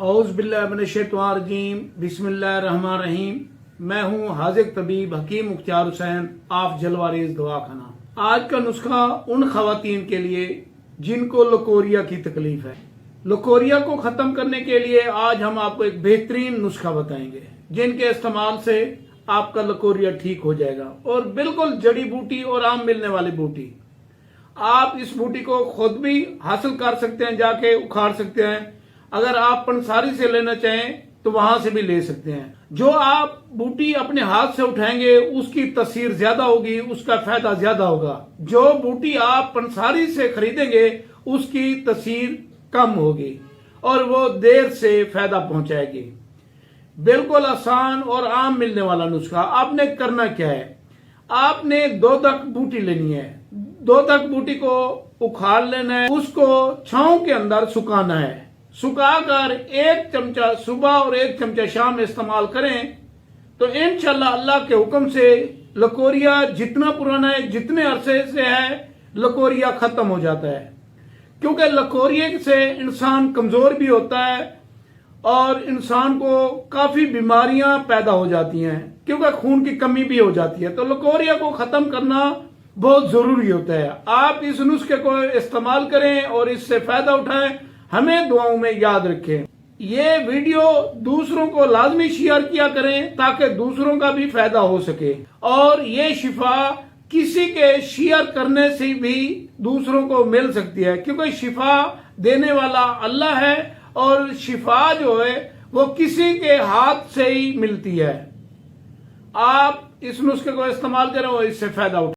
औज़ बिल्लाहि मिनश्शैतानिर्रजीम बिस्मिल्लाहिर्रहमानिर्रहीम। मैं हूँ हाजिक तबीब हकीम मुख्तार हुसैन ऑफ जलवारेज दवाखाना। आज का नुस्खा उन खवातीन के लिए जिनको लकोरिया की तकलीफ है। लकोरिया को खत्म करने के लिए आज हम आपको एक बेहतरीन नुस्खा बताएंगे जिनके इस्तेमाल से आपका लकोरिया ठीक हो जाएगा, और बिल्कुल जड़ी बूटी और आम मिलने वाली बूटी। आप इस बूटी को खुद भी हासिल कर सकते हैं, जाके उखाड़ सकते हैं। अगर आप पंसारी से लेना चाहें तो वहां से भी ले सकते हैं। जो आप बूटी अपने हाथ से उठाएंगे उसकी तसीर ज्यादा होगी, उसका फायदा ज्यादा होगा। जो बूटी आप पंसारी से खरीदेंगे उसकी तसीर कम होगी और वो देर से फायदा पहुंचाएगी। बिल्कुल आसान और आम मिलने वाला नुस्खा। आपने करना क्या है, आपने 2 तक बूटी लेनी है। 2 तक बूटी को उखाड़ लेना है, उसको छांव के अंदर सुखाना है। सुखाकर 1 चमचा सुबह और 1 चमचा शाम इस्तेमाल करें तो इंशाल्लाह अल्लाह के हुक्म से लकोरिया जितना पुराना है, जितने अरसे से है, लकोरिया खत्म हो जाता है। क्योंकि लकोरिया से इंसान कमजोर भी होता है और इंसान को काफी बीमारियां पैदा हो जाती हैं, क्योंकि खून की कमी भी हो जाती है। तो लकोरिया को खत्म करना बहुत जरूरी होता है। आप इस नुस्खे को इस्तेमाल करें और इससे फायदा उठाएं। हमें दुआओं में याद रखें। ये वीडियो दूसरों को लाजमी शेयर किया करें ताकि दूसरों का भी फायदा हो सके, और ये शिफा किसी के शेयर करने से भी दूसरों को मिल सकती है, क्योंकि शिफा देने वाला अल्लाह है और शिफा जो है वो किसी के हाथ से ही मिलती है। आप इस नुस्खे को इस्तेमाल करें और इससे फायदा उठाएं।